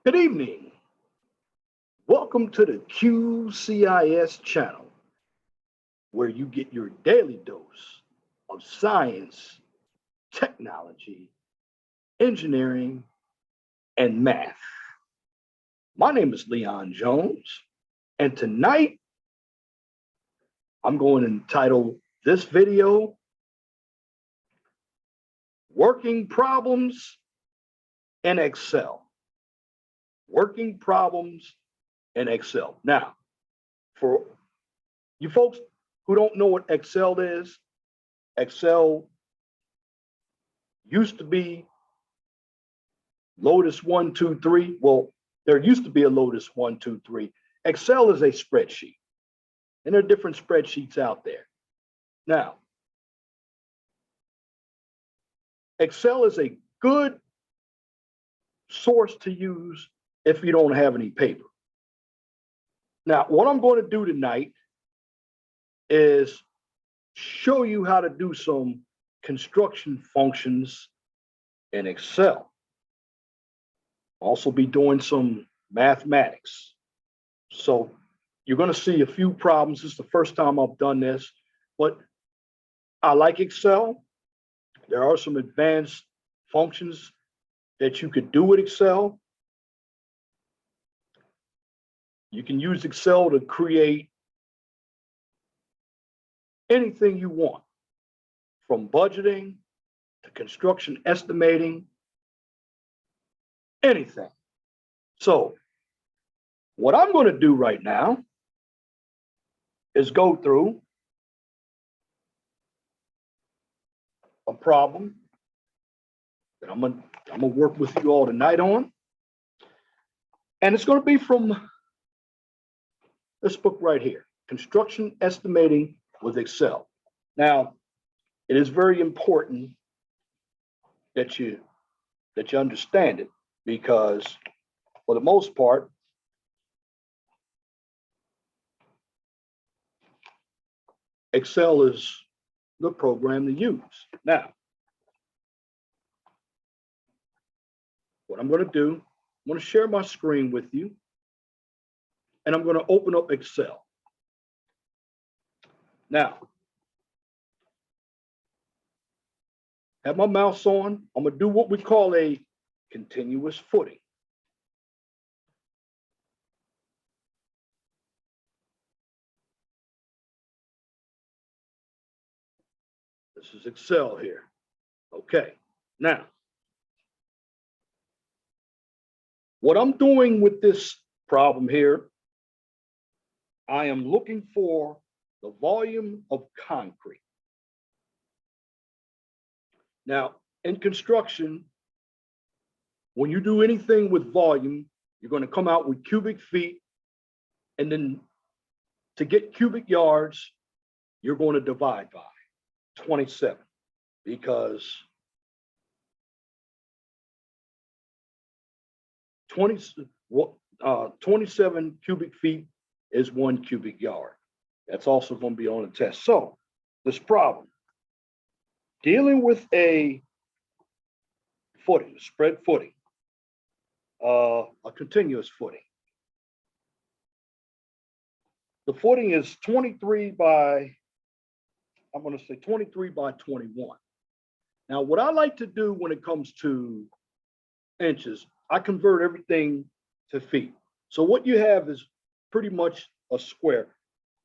Good evening. Welcome to the QCIS channel, where you get your daily dose of science, technology, engineering, and math. My name is Leon Jones, and tonight I'm going to entitle this video Working Problems in Excel. Working Problems in Excel. Now, for you folks who don't know what Excel is, Excel used to be Lotus 1, 2, 3. Well, there used to be a Lotus 1, 2, 3. Excel is a spreadsheet, and there are different spreadsheets out there. Now, Excel is a good source to use if you don't have any paper. Now, what I'm going to do tonight is show you how to do some construction functions in Excel. Also be doing some mathematics. So you're going to see a few problems. This is the first time I've done this, but I like Excel. There are some advanced functions that you could do with Excel. You can use Excel to create anything you want, from budgeting to construction estimating, anything. So what I'm going to do right now is go through a problem that I'm gonna work with you all tonight on. And it's going to be from this book right here, Construction Estimating with Excel. Now, it is very important that you understand it, because for the most part, Excel is the program to use. Now, what I'm going to do, I'm going to share my screen with you, and I'm going to open up Excel. Now, have my mouse on. I'm going to do what we call a continuous footing. This is Excel here. Okay, now, what I'm doing with this problem here, I am looking for the volume of concrete. Now, in construction, when you do anything with volume, you're going to come out with cubic feet, and then to get cubic yards, you're going to divide by 27, because 27 cubic feet is 1 cubic yard. That's also going to be on the test. So this problem, dealing with a footing, spread footing, a continuous footing. The footing is 23 by 21. Now, what I like to do when it comes to inches, I convert everything to feet. So what you have is pretty much a square.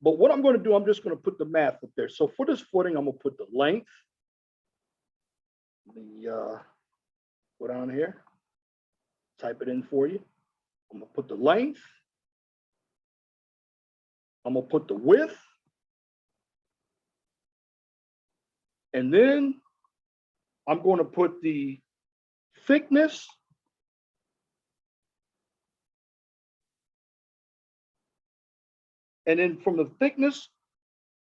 But what I'm going to do, I'm just going to put the math up there. So for this footing, I'm going to put the length, go down here, type it in for you. I'm going to put the length. I'm going to put the width. And then I'm going to put the thickness. And then from the thickness,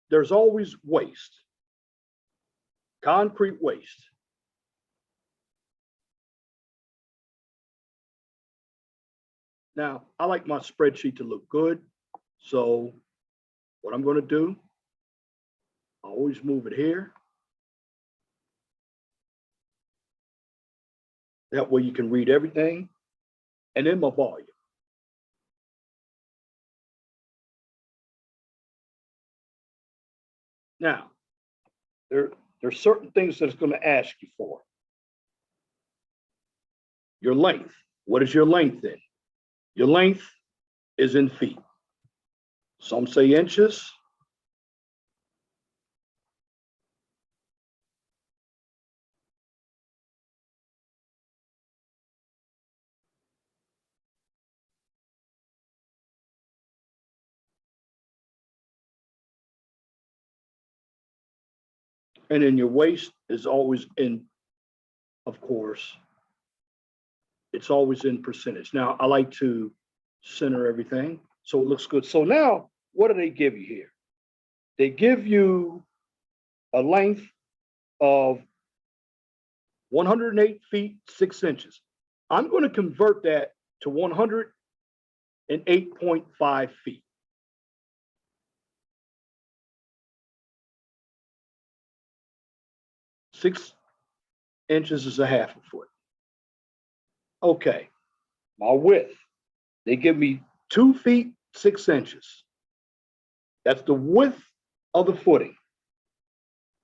there's always waste, concrete waste. Now, I like my spreadsheet to look good. So what I'm going to do, I always move it here. That way you can read everything. and then my volume. Now, there's certain things that it's going to ask you for. Your length. What is your length in? Your length is in feet. Some say inches. And then your waist is always in, of course, it's always in percentage. Now, I like to center everything so it looks good. So now, what do they give you here? They give you a length of 108 feet, 6 inches. I'm going to convert that to 108.5 feet. Six inches is a half a foot. Okay, my width, they give me 2 feet, 6 inches. That's the width of the footing.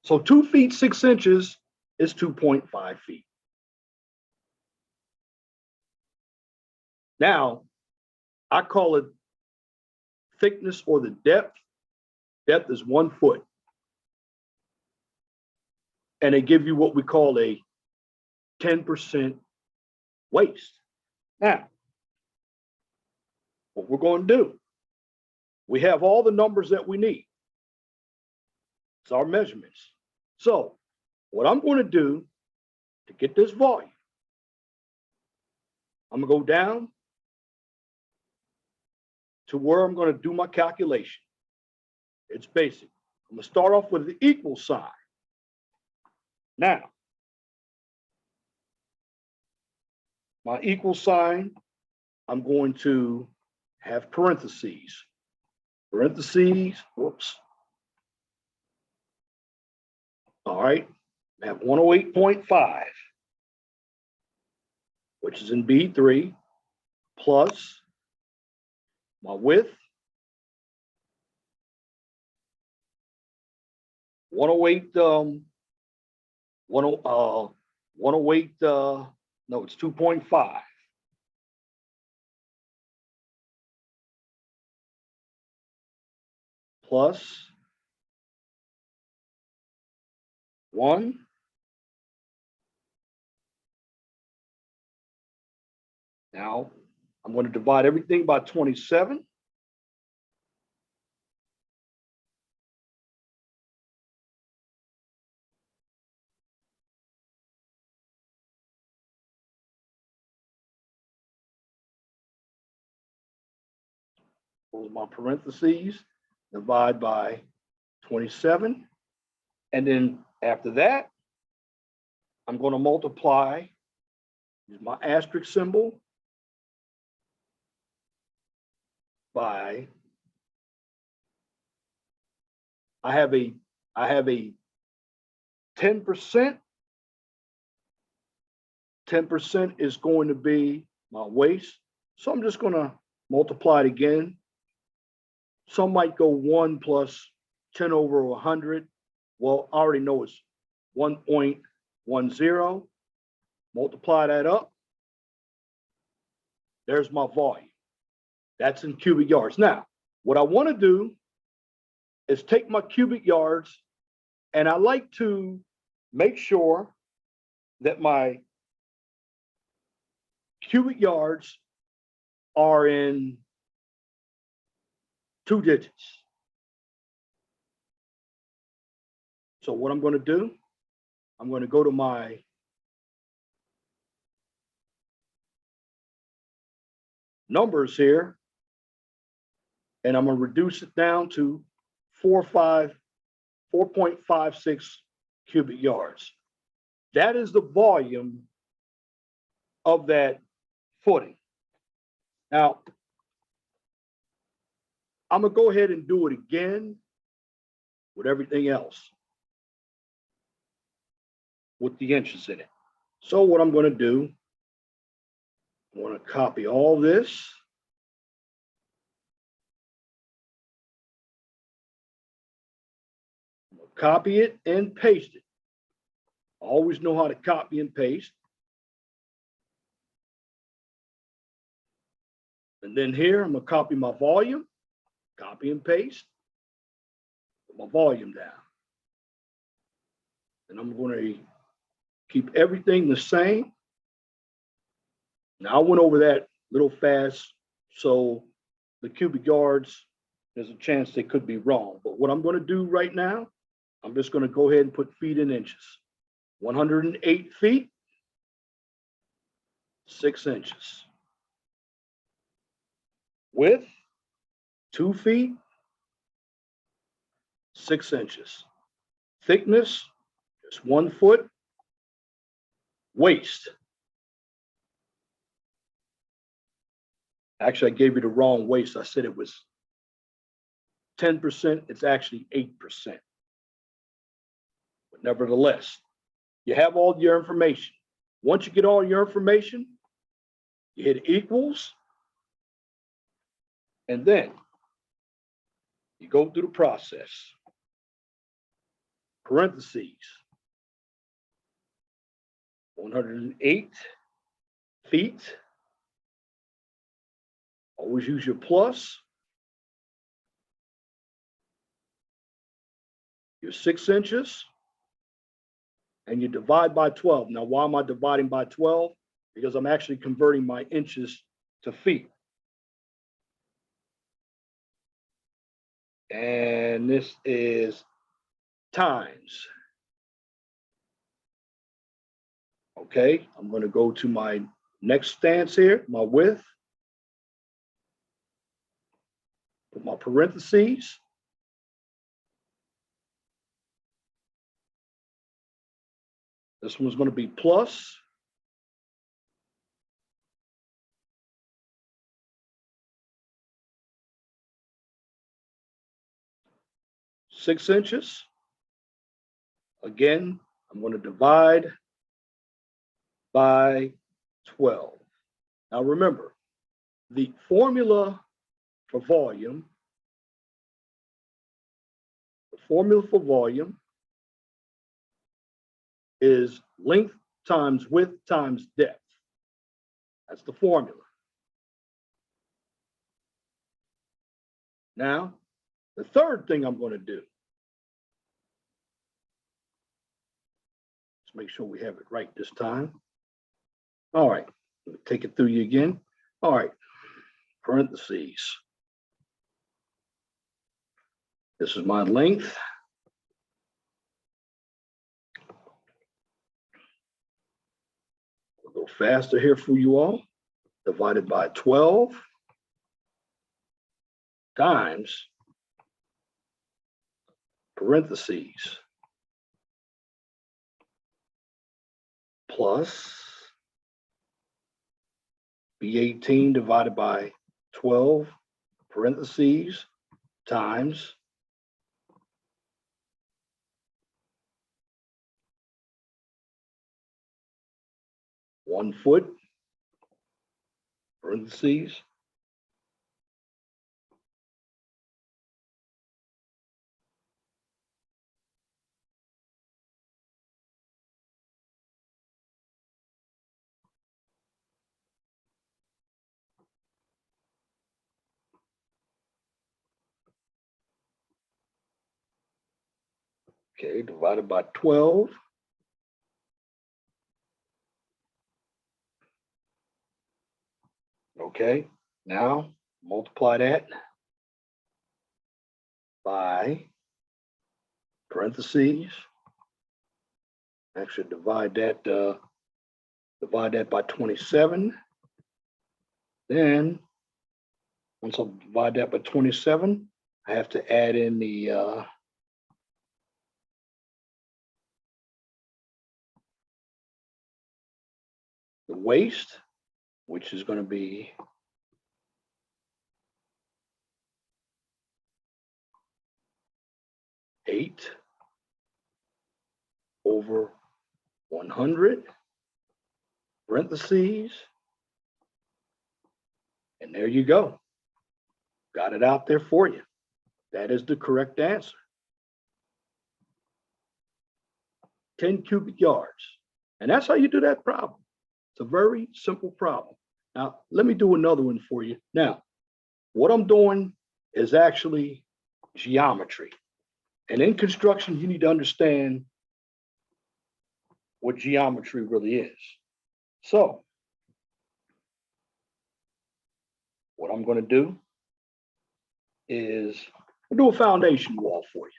So 2 feet, 6 inches is 2.5 feet. Now, I call it thickness or the depth. Depth is 1 foot. And they give you what we call a 10% waist. Now, what we're going to do, we have all the numbers that we need. It's our measurements. So what I'm going to do to get this volume, I'm going to go down to where I'm going to do my calculation. It's basic. I'm going to start off with the equal sign. Now, my equal sign, I'm going to have parentheses. Parentheses, whoops. All right, I have 108.5, which is in B3, plus my width, 108, 108, no, it's 2.5. Plus 1. Now, I'm going to divide everything by 27. Close my parentheses, divide by 27. And then after that, I'm going to multiply, use my asterisk symbol, by, I have a 10%. 10% is going to be my waist. So I'm just going to multiply it again. Some might go 1 plus 10 over 100. Well, I already know it's 1.10. Multiply that up. There's my volume. That's in cubic yards. Now, what I want to do is take my cubic yards, and I like to make sure that my cubic yards are in 2 digits. So what I'm going to do, I'm going to go to my numbers here, and I'm going to reduce it down to 4.56 cubic yards. That is the volume of that footing. Now, I'm going to go ahead and do it again with everything else, with the inches in it. So what I'm going to do, I want to copy all this. Copy it and paste it. Always know how to copy and paste. And then here, I'm going to copy my volume, copy and paste, put my volume down. And I'm going to keep everything the same. Now, I went over that a little fast, so the cubic yards, there's a chance they could be wrong. But what I'm going to do right now, I'm just going to go ahead and put feet in inches. 108 feet, 6 inches. Width, 2 feet, 6 inches. Thickness, just 1 foot. Waist. Actually, I gave you the wrong waist. I said it was 10%. It's actually 8%. But nevertheless, you have all your information. Once you get all your information, you hit equals, and then you go through the process. Parentheses, 108 feet. Always use your plus. Your 6 inches, and you divide by 12. Now, why am I dividing by 12? Because I'm actually converting my inches to feet. And this is times. Okay, I'm going to go to my next stance here, my width. Put my parentheses. This one's going to be plus. Six inches. Again, I'm going to divide by 12. Now remember, the formula for volume, is length times width times depth. That's the formula. Now, the third thing I'm going to do, let's make sure we have it right this time. All right, let me take it through you again. All right, parentheses. This is my length. We'll go faster here for you all. Divided by 12 times parentheses plus B18 divided by 12 parentheses times 1 foot parentheses okay, divided by 12. Okay, now multiply that by parentheses. Actually, divide that by 27. Then, once I divide that by 27, I have to add in the waist, which is going to be 8 over 100 parentheses And there you go. Got it out there for you. That is the correct answer. 10 cubic yards. And that's how you do that problem. It's a very simple problem. Now, let me do another one for you. Now, what I'm doing is actually geometry. And in construction, you need to understand what geometry really is. So, what I'm going to do is I'll do a foundation wall for you.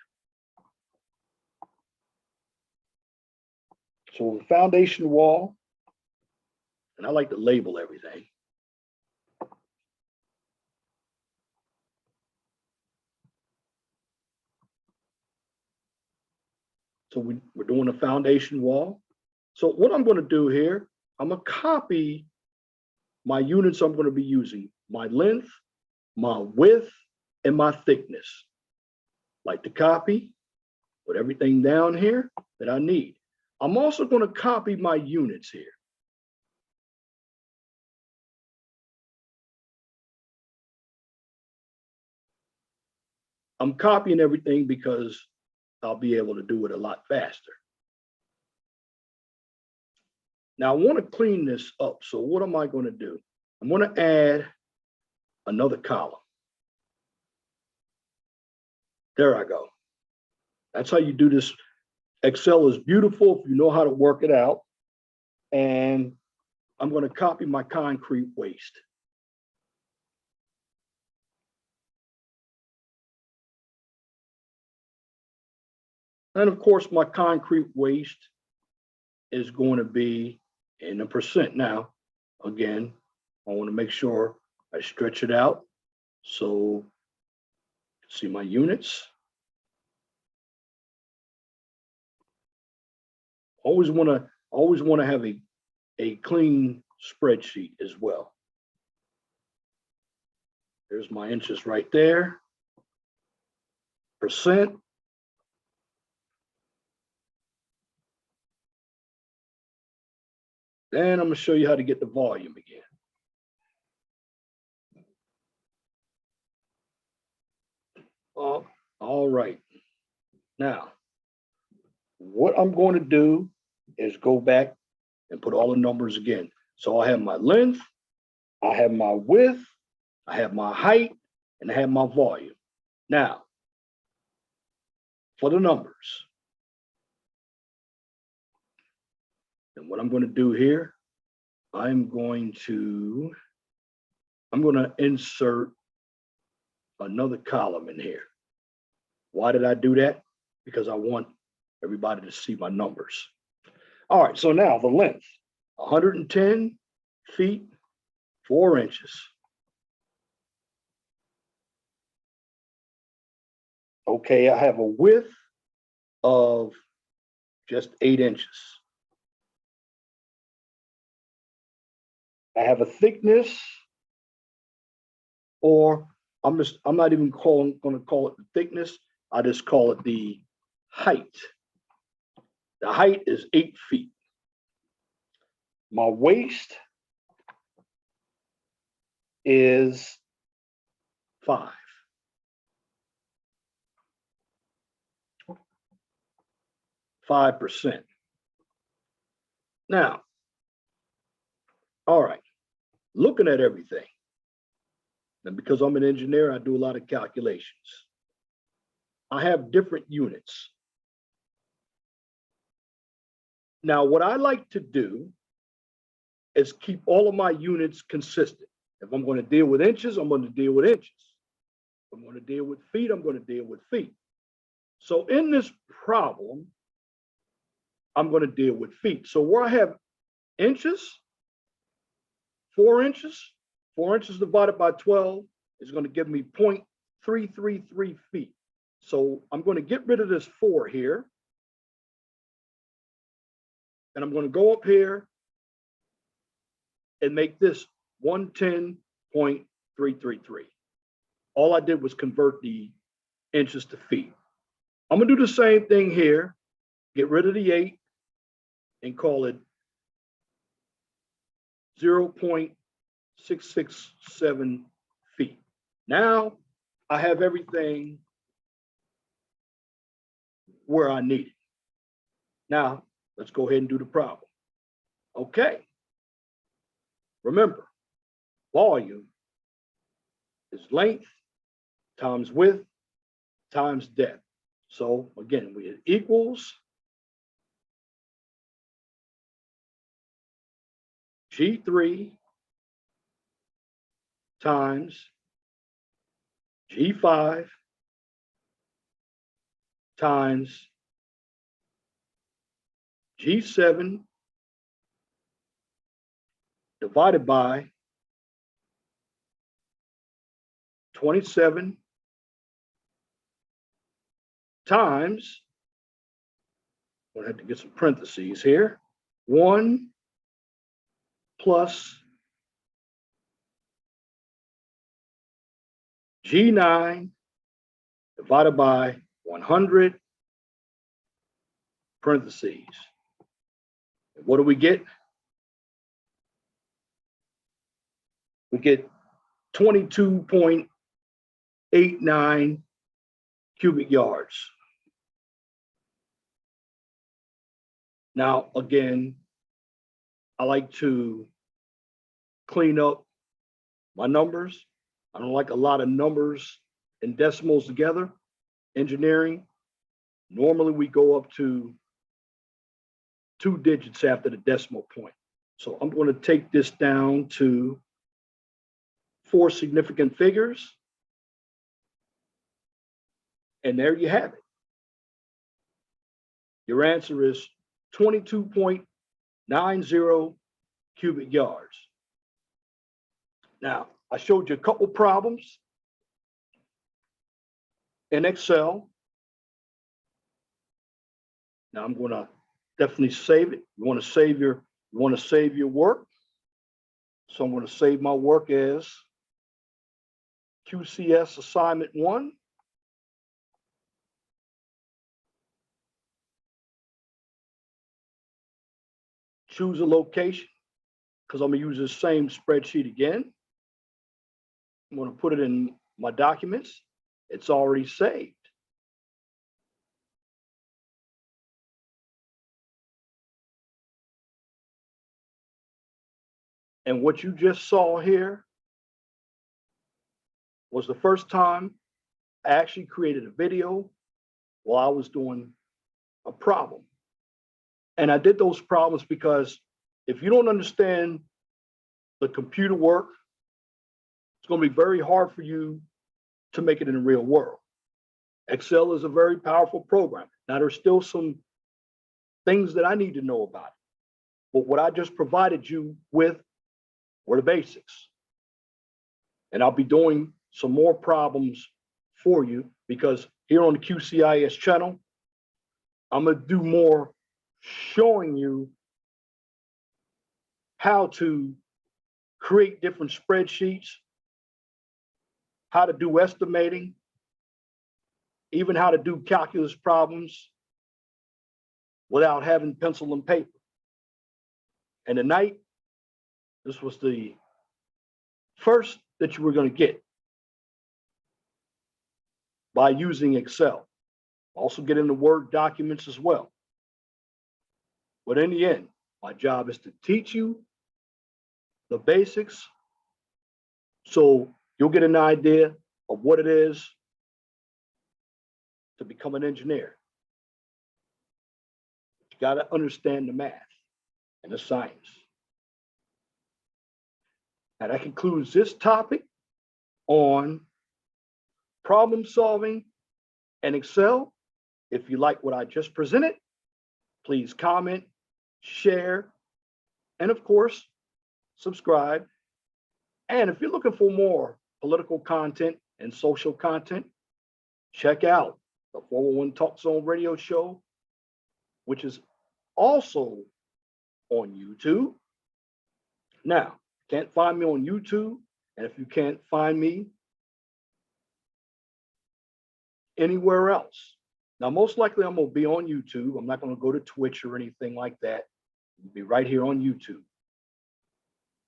So the foundation wall, and I like to label everything. So we're doing a foundation wall. So what I'm going to do here, I'm going to copy my units I'm going to be using, my length, my width, and my thickness. Like to copy, put everything down here that I need. I'm also going to copy my units here. I'm copying everything because I'll be able to do it a lot faster. Now I want to clean this up. So what am I going to do? I'm going to add another column. There I go. That's how you do this. Excel is beautiful if you know how to work it out. And I'm going to copy my concrete waste. And of course, my concrete waste is going to be in a percent. Now, again, I want to make sure I stretch it out. So see my units. Always want to have a clean spreadsheet as well. There's my inches right there. Percent. Then I'm going to show you how to get the volume again. All right. Now, what I'm going to do is go back and put all the numbers again. So I have my length, I have my width, I have my height, and I have my volume. Now, for the numbers. And what I'm going to do here, I'm going to insert another column in here. Why did I do that? Because I want everybody to see my numbers. All right, so now the length, 110 feet, 4 inches. Okay, I have a width of just 8 inches. I have a thickness, or I'm not even going to call it the thickness. I just call it the height. The height is 8 feet. My waist is 5. %. Now, all right, looking at everything, and because I'm an engineer, I do a lot of calculations. I have different units. Now, what I like to do is keep all of my units consistent. If I'm going to deal with inches, I'm going to deal with inches. If I'm going to deal with feet, I'm going to deal with feet. So in this problem, I'm going to deal with feet. So where I have inches, 4 inches, 4 inches divided by 12 is going to give me 0.333 feet. So I'm going to get rid of this 4 here. And I'm going to go up here and make this 110.333. All I did was convert the inches to feet. I'm going to do the same thing here. Get rid of the 8 and call it 0.6 667 feet. Now I have everything where I need it. Now let's go ahead and do the problem. Okay. Remember, volume is length times width times depth. So again, we equals G3 times G5 times G7 divided by 27 times, I'm gonna have to get some parentheses here, 1 plus G9 divided by 100 parentheses. And what do we get? We get 22.89 cubic yards. Now, again, I like to clean up my numbers. I don't like a lot of numbers and decimals together. Engineering, normally we go up to 2 digits after the decimal point. So I'm going to take this down to 4 significant figures. And there you have it. Your answer is 22.90 cubic yards. Now, I showed you a couple problems in Excel. Now I'm going to definitely save it. You want to save your work. So I'm going to save my work as QCS assignment 1. Choose a location because I'm going to use the same spreadsheet again. I'm going to put it in my documents. It's already saved. And what you just saw here was the first time I actually created a video while I was doing a problem. And I did those problems because if you don't understand the computer work, it's going to be very hard for you to make it in the real world. Excel is a very powerful program. Now, there's still some things that I need to know about it. But what I just provided you with were the basics. And I'll be doing some more problems for you because here on the QCIS channel, I'm going to do more showing you how to create different spreadsheets, how to do estimating, even how to do calculus problems without having pencil and paper. And tonight, this was the first that you were going to get by using Excel. Also get into Word documents as well. But in the end, my job is to teach you the basics so you'll get an idea of what it is to become an engineer. You got to understand the math and the science. And that concludes this topic on problem solving and Excel. If you like what I just presented, please comment, share, and of course, subscribe. And if you're looking for more political content and social content, check out the 411 Talk Zone radio show, which is also on YouTube. Now, can't find me on YouTube, and if you can't find me anywhere else, now most likely I'm going to be on YouTube. I'm not going to go to Twitch or anything like that. I'll be right here on YouTube.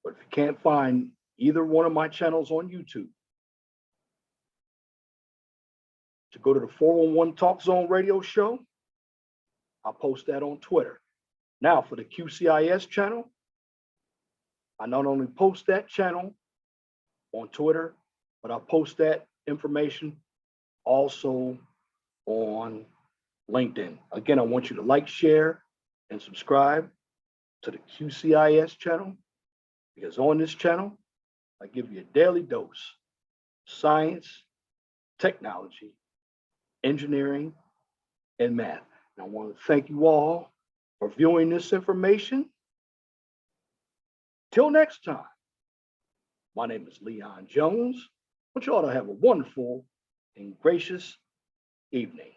But if you can't find either one of my channels on YouTube, to go to the 411 Talk Zone radio show. I'll post that on Twitter. Now for the QCIS channel, I not only post that channel on Twitter, but I post that information also on LinkedIn. Again, I want you to like, share, and subscribe to the QCIS channel, because on this channel, I give you a daily dose of science, technology, engineering, and math. And I want to thank you all for viewing this information. Till next time, my name is Leon Jones. I want you all to have a wonderful and gracious evening.